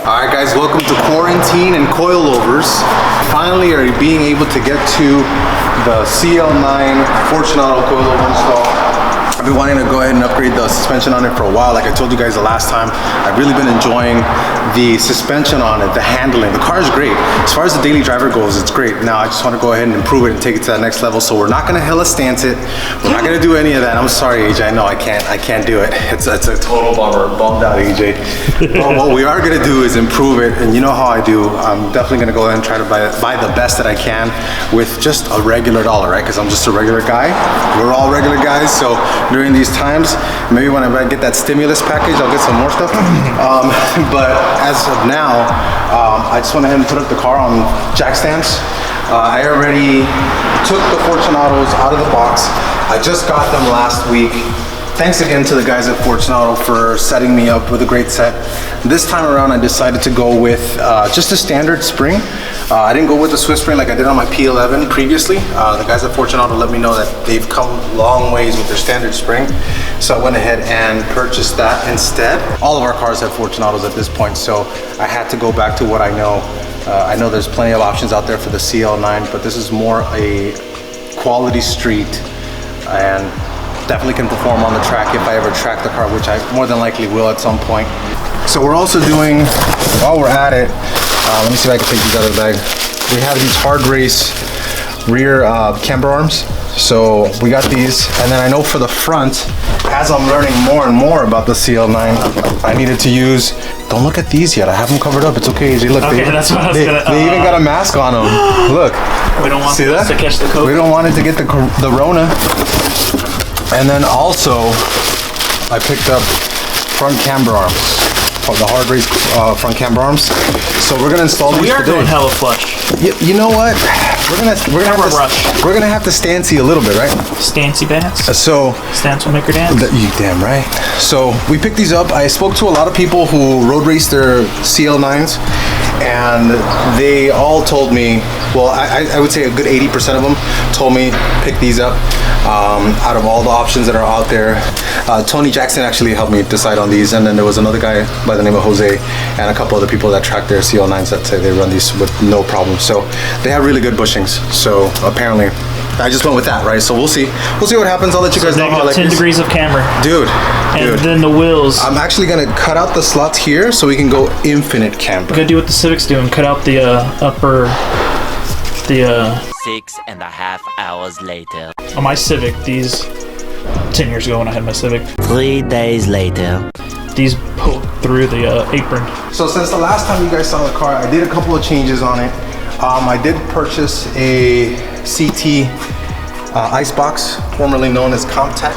Alright guys, welcome to Quarantine and Coilovers. Finally are being able to get to the CL9 Fortunato coilover install. I've been wanting to go ahead and upgrade the suspension on it for a while. Like I told you guys the last time, I've really been enjoying the suspension on it, the handling. The car is great. As far as the daily driver goes, it's great. Now I just want to go ahead and improve it and take it to that next level. So we're not going to hella stance it. We're not going to do any of that. I'm sorry, AJ. I know I can't do it. It's a total bummer. Bummed out, AJ. But what we are going to do is improve it. And you know how I do. I'm definitely going to go ahead and try to buy the best that I can with just a regular dollar, right? Because I'm just a regular guy. We're all regular guys. So during these times, maybe when I get that stimulus package, I'll get some more stuff. But as of now, I just went ahead and put up the car on jack stands. I already took the Fortunatos out of the box. I just got them last week. Thanks again to the guys at Fortunato for setting me up with a great set. This time around, I decided to go with just a standard spring. I didn't go with the Swiss spring like I did on my P11 previously. The guys at Fortunato let me know that they've come long ways with their standard spring. So I went ahead and purchased that instead. All of our cars have Fortunatos at this point, so I had to go back to what I know. I know there's plenty of options out there for the CL9, but this is more a quality street and definitely can perform on the track if I ever track the car, which I more than likely will at some point. So we're also doing, while we're at it, let me see if I can take these out of the bag. We have these hard race rear camber arms. So we got these, and then I know for the front, as I'm learning more and more about the CL9, I needed to use, don't look at these yet, I have them covered up, it's okay, AJ, look, okay, that's what I was they even got a mask on them, look. We don't want see that? To catch the COVID. We don't want it to get the Rona. And then also, I picked up front camber arms, the hard race front camber arms. So we're gonna install these today. We are going hella flush. You know what? We're gonna have to stancy a little bit, right? Stancy dance. So stance will make her dance. You damn right. So we picked these up. I spoke to a lot of people who road raced their CL9s, and they all told me, well, I would say a good 80% of them told me pick these up. Out of all the options that are out there, Tony Jackson actually helped me decide on these, and then there was another guy by the name of Jose and a couple other people that track their CL9s that say they run these with no problem. So they have really good bushings. So apparently, I just went with that, right? So we'll see what happens. I'll let you guys know how I like 10 degrees of camber, dude. And then the wheels. I'm actually gonna cut out the slots here so we can go infinite camber. Gonna do what the Civic's do and cut out the upper. 6.5 hours later. On my Civic, these 10 years ago when I had my Civic. 3 days later. These poked through the apron. So since the last time you guys saw the car, I did a couple of changes on it. I did purchase a CT icebox, formerly known as Comtech.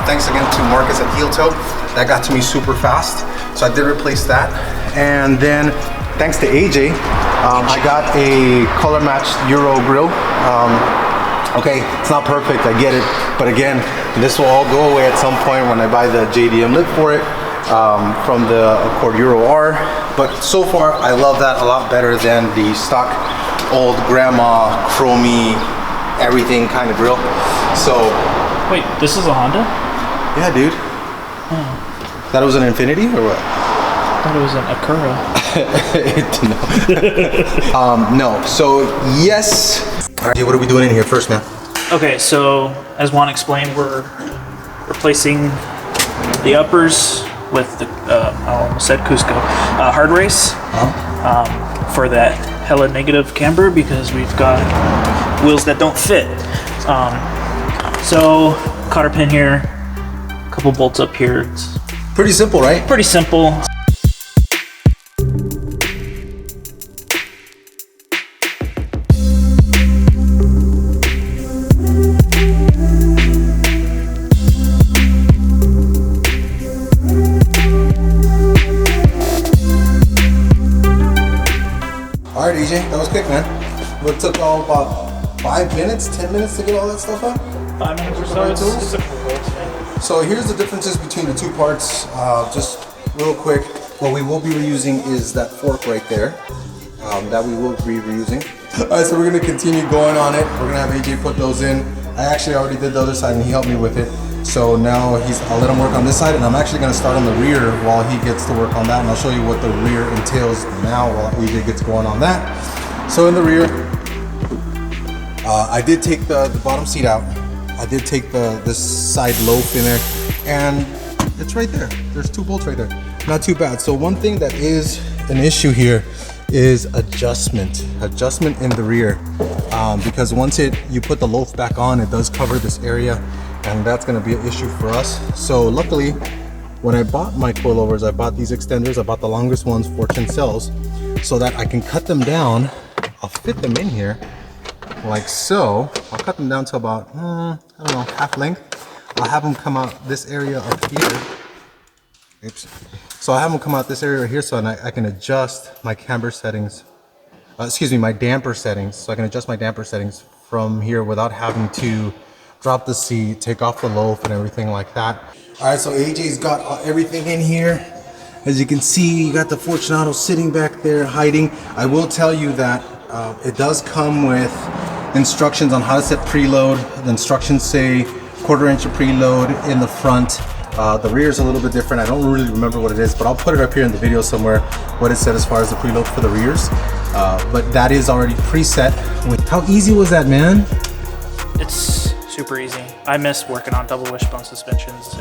Thanks again to Marcus at Heel Toe. That got to me super fast. So I did replace that. And then thanks to AJ, I got a color matched Euro grill. Okay, it's not perfect, I get it. But again, this will all go away at some point when I buy the JDM lip for it from the Accord Euro R. But so far, I love that a lot better than the stock old grandma, chromey, everything kind of grill. So. Wait, this is a Honda? Yeah, dude. Oh. That was an Infinity or what? I thought it was an Acura. No. No. So yes. All right, what are we doing in here first, man? Okay, so as Juan explained, we're replacing the uppers with the I almost said Cusco hard race for that hella negative camber because we've got wheels that don't fit. So cotter pin here, a couple bolts up here. It's pretty simple, right? Pretty simple. All right, EJ, that was quick, man. It took all about 5 minutes, 10 minutes to get all that stuff out? 5 minutes or so. It's a cool. So here's the differences between the two parts. Just real quick, what we will be reusing is that fork right there. That we will be reusing. All right, so we're gonna continue going on it. We're gonna have AJ put those in. I actually already did the other side and he helped me with it. So now I'll let him work on this side, and I'm actually gonna start on the rear while he gets to work on that, and I'll show you what the rear entails now while AJ gets going on that. So in the rear, I did take the bottom seat out. I did take this side loaf in there, and it's right there. There's 2 bolts right there. Not too bad. So one thing that is an issue here is adjustment in the rear, because once you put the loaf back on, it does cover this area, and that's going to be an issue for us. So luckily, when I bought my coilovers, I bought these extenders. I bought the longest ones, Fortune cells, so that I can cut them down. I'll fit them in here like so. I'll cut them down to about I don't know, half length. I'll have them come out this area up here. Oops. So I have them come out this area right here, so I can adjust my camber settings, my damper settings. So I can adjust my damper settings from here without having to drop the seat, take off the loaf and everything like that. All right, so AJ's got everything in here. As you can see, you got the Fortunato sitting back there hiding. I will tell you that it does come with instructions on how to set preload. The instructions say 1/4 inch of preload in the front. The rear is a little bit different. I don't really remember what it is, but I'll put it up here in the video somewhere what it said as far as the preload for the rears. But that is already preset. How easy was that, man? It's super easy. I miss working on double wishbone suspensions.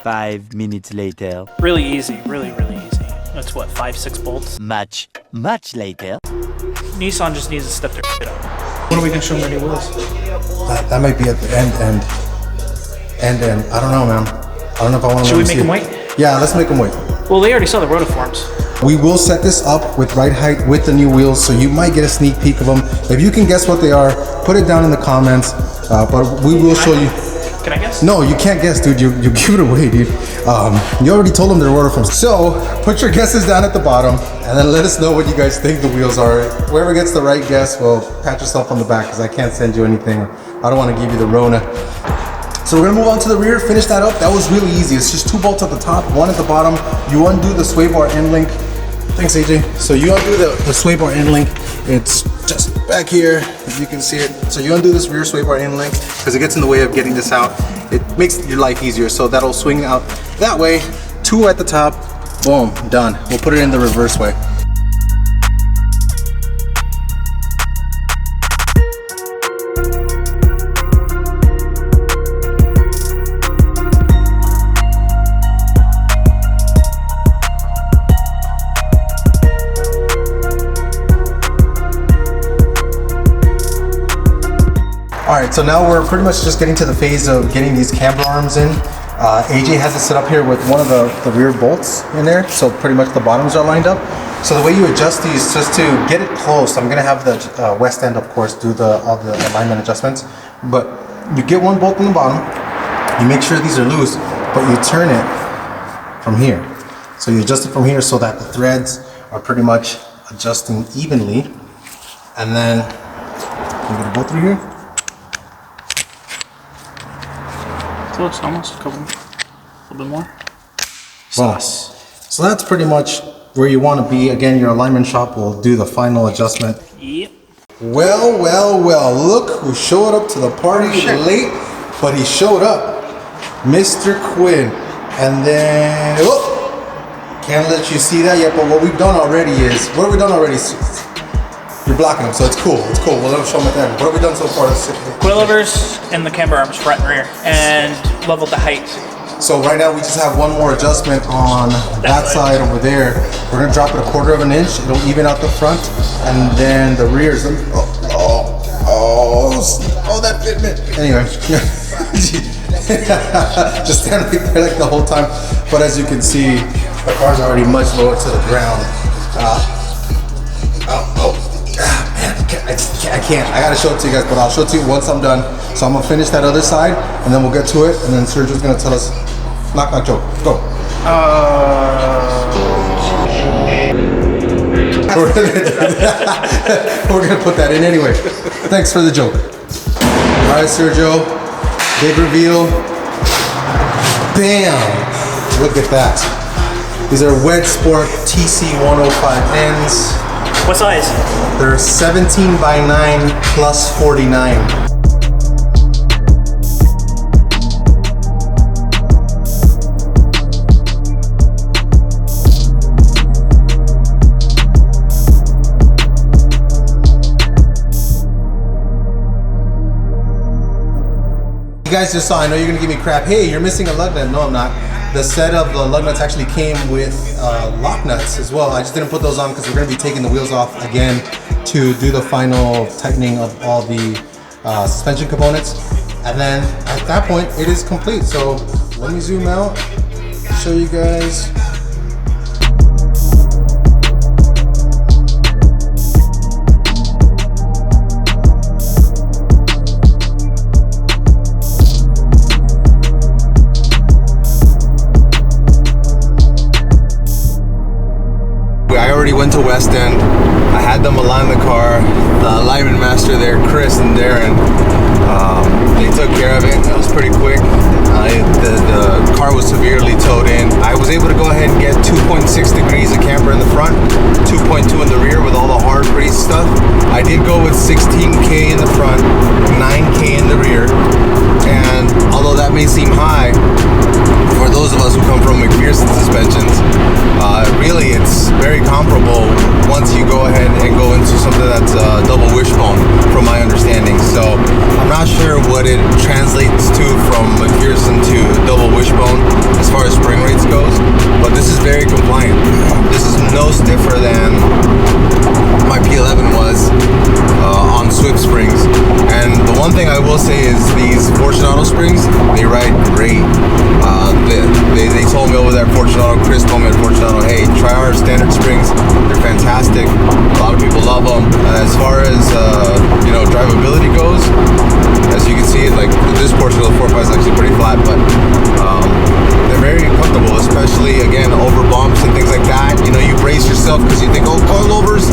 5 minutes later. Really easy, really easy. That's what, 5-6 bolts? Much later. Nissan just needs to step their shit up. When are we gonna show them the new wheels? That might be at the end. I don't know, man. I don't know if I want to. Should we make them wait? Yeah, let's make them wait. Well, they already saw the rotiforms. We will set this up with ride height with the new wheels, so you might get a sneak peek of them. If you can guess what they are, put it down in the comments. But we will show you. Can I guess? No, you can't guess, dude. You give it away, dude. You already told them they're rotiforms. So put your guesses down at the bottom, and then let us know what you guys think the wheels are. Whoever gets the right guess will pat yourself on the back, because I can't send you anything. I don't want to give you the Rona. So we're gonna move on to the rear, finish that up. That was really easy. It's just 2 bolts at the top, 1 at the bottom. You undo the sway bar end link. Thanks, AJ. So you undo the sway bar end link. It's just back here, if you can see it. So you undo this rear sway bar end link, because it gets in the way of getting this out. It makes your life easier. So that'll swing out that way. 2 at the top, boom, done. We'll put it in the reverse way. All right, so now we're pretty much just getting to the phase of getting these camber arms in. AJ has it set up here with one of the rear bolts in there, so pretty much the bottoms are lined up. So the way you adjust these, just to get it close, I'm gonna have the west end, of course, do all the alignment adjustments. But you get one bolt in the bottom, you make sure these are loose, but you turn it from here. So you adjust it from here so that the threads are pretty much adjusting evenly. And then you get a bolt through here. So it's almost a little bit more. Sauce. So that's pretty much where you want to be. Again, your alignment shop will do the final adjustment. Yep. Well, look who showed up to the party late, but he showed up. Mr. Quinn. And then, can't let you see that yet, but what we've done already is, you're blocking them, so it's cool. We'll let him show them at the end. What have we done so far? Coilovers and the camber arms front and rear, and leveled the height. So right now we just have one more adjustment on that side over there. We're gonna drop it 1/4 of an inch. It'll even out the front, and then the rears. Oh, that fitment. Anyway, just stand right there like the whole time. But as you can see, the car's already much lower to the ground. I can't. I gotta show it to you guys, but I'll show it to you once I'm done. So I'm gonna finish that other side, and then we'll get to it, and then Sergio's gonna tell us. Knock, Joe. Go. We're gonna put that in anyway. Thanks for the joke. All right, Sergio. Big reveal. Bam! Look at that. These are Wedge Sport TC105Ns. What size? They're 17x9 plus 49. You guys just saw, I know you're gonna give me crap. Hey, you're missing a lug nut. No, I'm not. The set of the lug nuts actually came with lock nuts as well. I just didn't put those on because we're gonna be taking the wheels off again to do the final tightening of all the suspension components. And then at that point, it is complete. So let me zoom out, show you guys. I already went to West End. I had them align the car. The alignment master there, Chris and Darren, they took care of it. It was pretty quick. The car was severely towed in. I was able to go ahead and get 2.6 degrees of camber in the front, 2.2 in the rear with all the hard grease stuff. I did go with 16K in the front, 9K in the rear. And although that may seem high, for those of us who come from McPherson suspensions, really it's very comparable once you go ahead and go into something that's double wishbone, from my understanding. So I'm not sure what it translates to from McPherson to double wishbone as far as spring rates goes, but this is very compliant. This is no stiffer than my P11 was on Swift springs. And the one thing I will say is these Fortunato springs, they ride great. They told me over there, Fortunato, Chris told me at Fortunato, hey, try our standard springs. They're fantastic. A lot of people love them. As far as drivability goes, as you can see, like this portion of the 4.5 is actually pretty flat, but they're very comfortable, especially again over bumps and things like that. You know, you brace yourself because you think, oh, coilovers,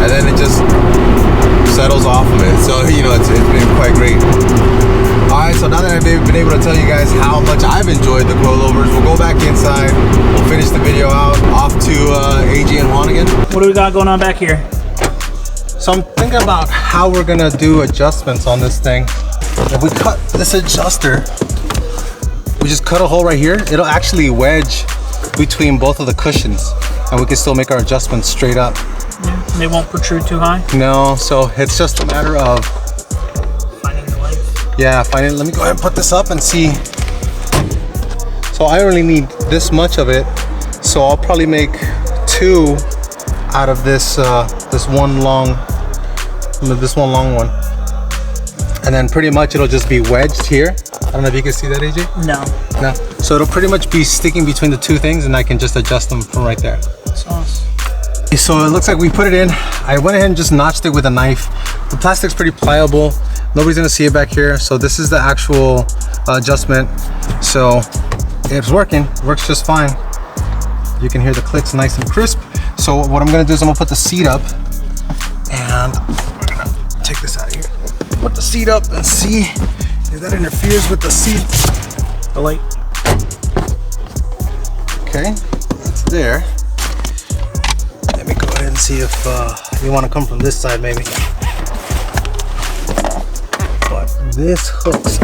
and then it just settles off of it. So it's been quite great. Alright, so now that I've been able to tell you guys how much I've enjoyed the coilovers, we'll go back inside, we'll finish the video out, off to AJ and Juan again. What do we got going on back here? So I'm thinking about how we're gonna do adjustments on this thing. If we cut this adjuster, we just cut a hole right here, it'll actually wedge between both of the cushions, and we can still make our adjustments straight up. Yeah, they won't protrude too high? No, so it's just a matter of let me go ahead and put this up and see. So I only need this much of it, so I'll probably make 2 out of this one long one, and then pretty much it'll just be wedged here. I don't know if you can see that, AJ. No. So it'll pretty much be sticking between the 2 things, and I can just adjust them from right there. That's awesome. So it looks like we put it in. I went ahead and just notched it with a knife. The plastic's pretty pliable. Nobody's gonna see it back here. So this is the actual adjustment. So it's working, works just fine. You can hear the clicks nice and crisp. So what I'm gonna do is I'm gonna put the seat up, and we're gonna take this out of here. Put the seat up and see if that interferes with the seat. The light. Okay, it's there. Let me go ahead and see if you want to come from this side maybe. But this hooks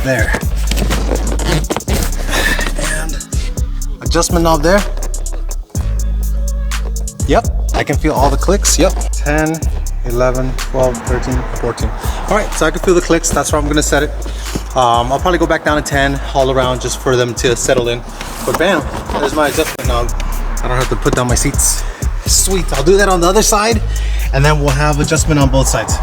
there. And adjustment knob there. Yep, I can feel all the clicks. Yep, 10, 11, 12, 13, 14. All right, so I can feel the clicks. That's where I'm gonna set it. I'll probably go back down to 10 all around just for them to settle in. But bam, there's my adjustment knob. I don't have to put down my seats. Sweet, I'll do that on the other side, and then we'll have adjustment on both sides.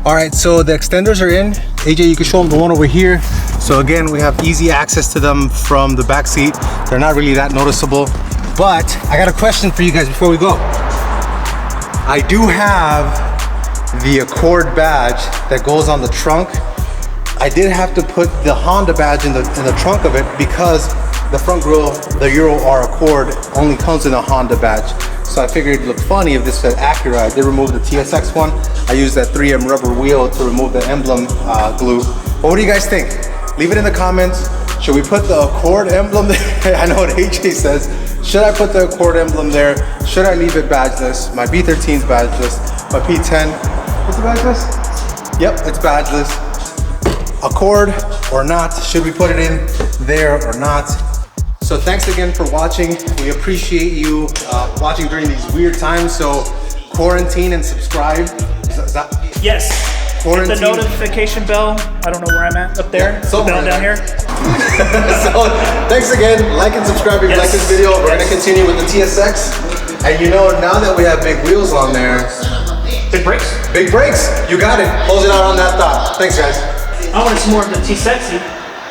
All right, so the extenders are in. AJ, you can show them the one over here. So again, we have easy access to them from the back seat. They're not really that noticeable, but I got a question for you guys before we go. I do have the Accord badge that goes on the trunk. I did have to put the Honda badge in the trunk of it because the front grille, the Euro R Accord, only comes in a Honda badge. So I figured it'd look funny if this said Acura. I did remove the TSX one. I used that 3M rubber wheel to remove the emblem glue. But what do you guys think? Leave it in the comments. Should we put the Accord emblem there? I know what AJ says. Should I put the Accord emblem there? Should I leave it badgeless? My B13's badgeless. My P10, what's the badgeless? Yep, it's badgeless. Accord or not, should we put it in there or not? So thanks again for watching. We appreciate you watching during these weird times. So quarantine and subscribe. Is that Yes. quarantine? Hit the notification bell. I don't know where I'm at. Up there. Yeah, the somewhere bell down there. here. So thanks again. Like and subscribe if you like this video. We're gonna continue with the TSX. And you know, now that we have big wheels on there, Big brakes. big brakes, you got it. Close it out on that thought. Thanks guys. I wanted some more of the T-Sexy.